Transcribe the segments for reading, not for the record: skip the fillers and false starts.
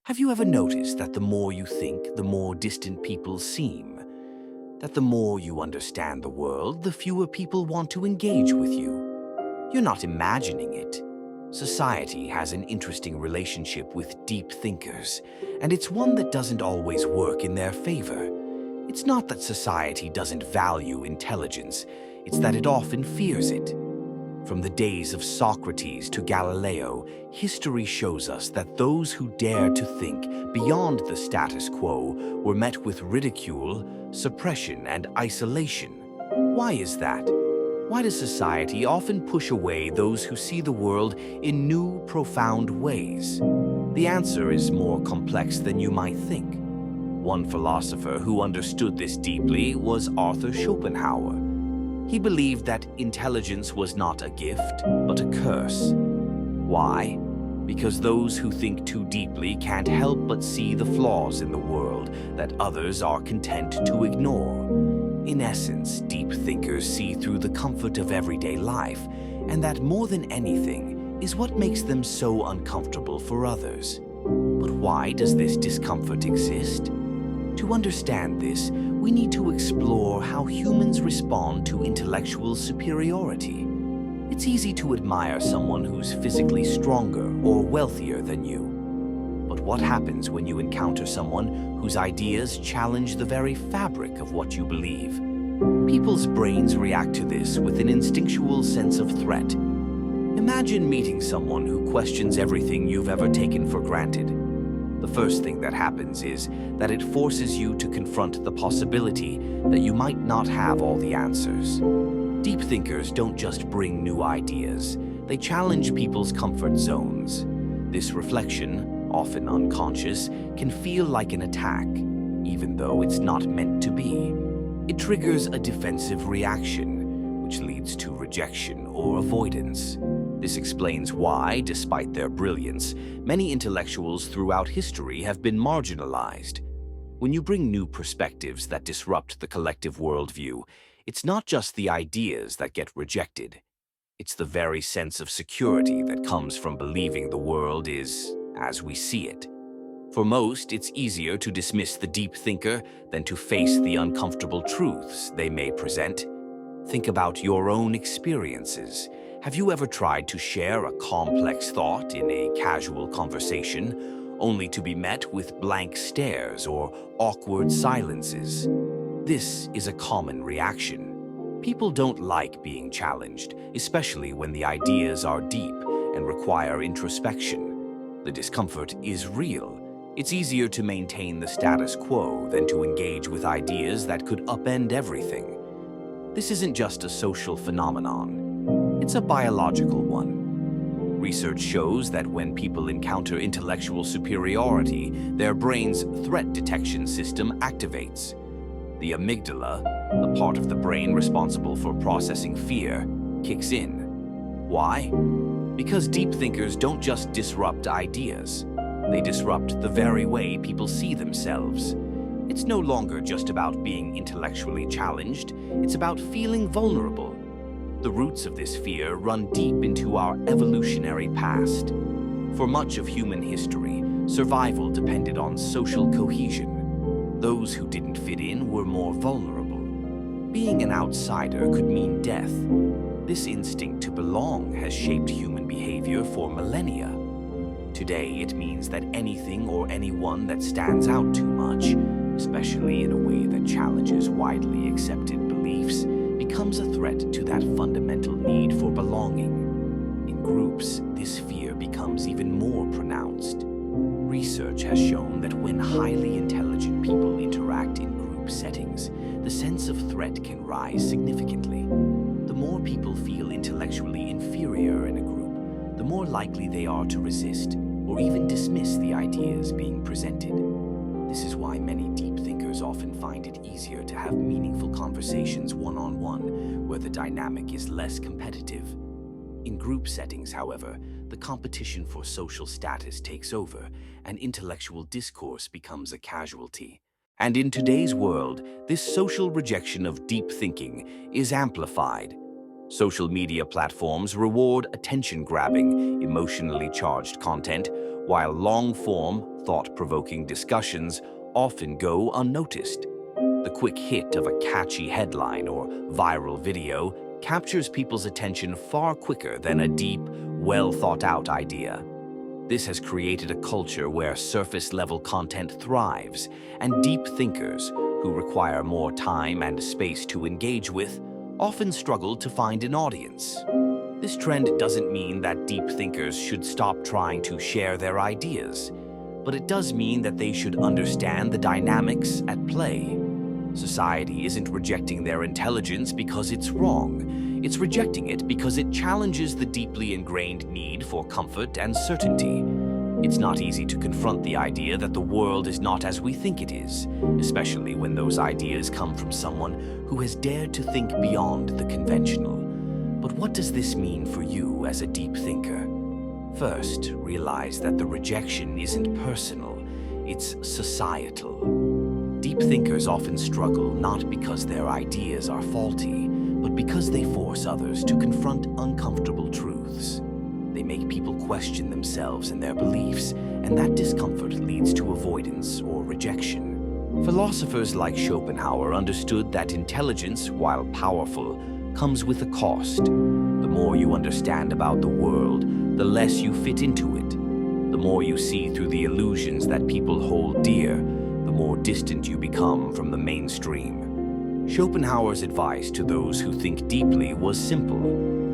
Have you ever noticed that the more you think, the more distant people seem? That the more you understand the world, the fewer people want to engage with you? You're not imagining it. Society has an interesting relationship with deep thinkers, and it's one that doesn't always work in their favor. It's not that society doesn't value intelligence, it's that it often fears it. From the days of Socrates to Galileo, history shows us that those who dared to think beyond the status quo were met with ridicule, suppression, and isolation. Why is that? Why does society often push away those who see the world in new, profound ways? The answer is more complex than you might think. One philosopher who understood this deeply was Arthur Schopenhauer. He believed that intelligence was not a gift, but a curse. Why? Because those who think too deeply can't help but see the flaws in the world that others are content to ignore. In essence, deep thinkers see through the comfort of everyday life, and that more than anything is what makes them so uncomfortable for others. But why does this discomfort exist? To understand this, we need to explore how humans respond to intellectual superiority. It's easy to admire someone who's physically stronger or wealthier than you. But what happens when you encounter someone whose ideas challenge the very fabric of what you believe? People's brains react to this with an instinctual sense of threat. Imagine meeting someone who questions everything you've ever taken for granted. The first thing that happens is that it forces you to confront the possibility that you might not have all the answers. Deep thinkers don't just bring new ideas, they challenge people's comfort zones. This reflection, often unconscious, can feel like an attack, even though it's not meant to be. It triggers a defensive reaction, which leads to rejection or avoidance. This explains why, despite their brilliance, many intellectuals throughout history have been marginalized. When you bring new perspectives that disrupt the collective worldview, it's not just the ideas that get rejected. It's the very sense of security that comes from believing the world is as we see it. For most, it's easier to dismiss the deep thinker than to face the uncomfortable truths they may present. Think about your own experiences. Have you ever tried to share a complex thought in a casual conversation, only to be met with blank stares or awkward silences? This is a common reaction. People don't like being challenged, especially when the ideas are deep and require introspection. The discomfort is real. It's easier to maintain the status quo than to engage with ideas that could upend everything. This isn't just a social phenomenon. It's a biological one. Research shows that when people encounter intellectual superiority, their brain's threat detection system activates. The amygdala, the part of the brain responsible for processing fear, kicks in. Why? Because deep thinkers don't just disrupt ideas. They disrupt the very way people see themselves. It's no longer just about being intellectually challenged, it's about feeling vulnerable. The roots of this fear run deep into our evolutionary past. For much of human history, survival depended on social cohesion. Those who didn't fit in were more vulnerable. Being an outsider could mean death. This instinct to belong has shaped human behavior for millennia. Today, it means that anything or anyone that stands out too much, especially in a way that challenges widely accepted beliefs, becomes a threat to that fundamental need for belonging. In groups, this fear becomes even more pronounced. Research has shown that when highly intelligent people interact in group settings, the sense of threat can rise significantly. The more people feel intellectually inferior in a group, the more likely they are to resist or even dismiss the ideas being presented. This is why many deep thinkers often find it easier to have meaningful conversations one-on-one, where the dynamic is less competitive. In group settings, however, the competition for social status takes over, and intellectual discourse becomes a casualty. And in today's world, this social rejection of deep thinking is amplified. Social media platforms reward attention-grabbing, emotionally charged content, while long-form, thought-provoking discussions often go unnoticed. The quick hit of a catchy headline or viral video captures people's attention far quicker than a deep, well-thought-out idea. This has created a culture where surface-level content thrives, and deep thinkers, who require more time and space to engage with, often struggle to find an audience. This trend doesn't mean that deep thinkers should stop trying to share their ideas, but it does mean that they should understand the dynamics at play. Society isn't rejecting their intelligence because it's wrong. It's rejecting it because it challenges the deeply ingrained need for comfort and certainty. It's not easy to confront the idea that the world is not as we think it is, especially when those ideas come from someone who has dared to think beyond the conventional. But what does this mean for you as a deep thinker? First, realize that the rejection isn't personal, it's societal. Deep thinkers often struggle not because their ideas are faulty, but because they force others to confront uncomfortable truths. They make people question themselves and their beliefs, and that discomfort leads to avoidance or rejection. Philosophers like Schopenhauer understood that intelligence, while powerful, comes with a cost. The more you understand about the world, the less you fit into it. The more you see through the illusions that people hold dear, the more distant you become from the mainstream. Schopenhauer's advice to those who think deeply was simple: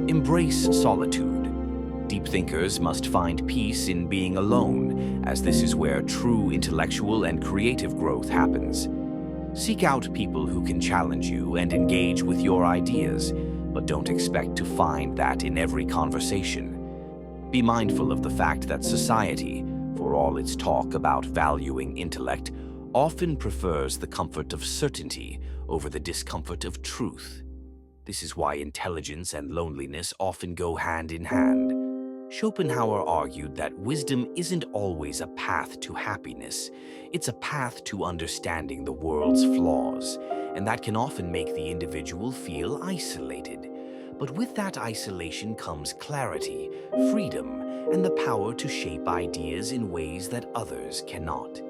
embrace solitude. Deep thinkers must find peace in being alone, as this is where true intellectual and creative growth happens. Seek out people who can challenge you and engage with your ideas, but don't expect to find that in every conversation. Be mindful of the fact that society, for all its talk about valuing intellect, often prefers the comfort of certainty over the discomfort of truth. This is why intelligence and loneliness often go hand in hand. Schopenhauer argued that wisdom isn't always a path to happiness. It's a path to understanding the world's flaws, and that can often make the individual feel isolated. But with that isolation comes clarity, freedom, and the power to shape ideas in ways that others cannot.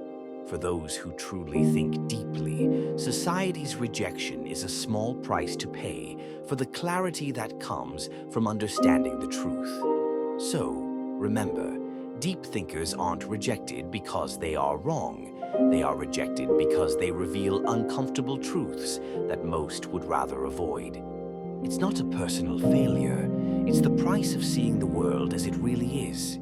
For those who truly think deeply, society's rejection is a small price to pay for the clarity that comes from understanding the truth. So, remember, deep thinkers aren't rejected because they are wrong. They are rejected because they reveal uncomfortable truths that most would rather avoid. It's not a personal failure. It's the price of seeing the world as it really is.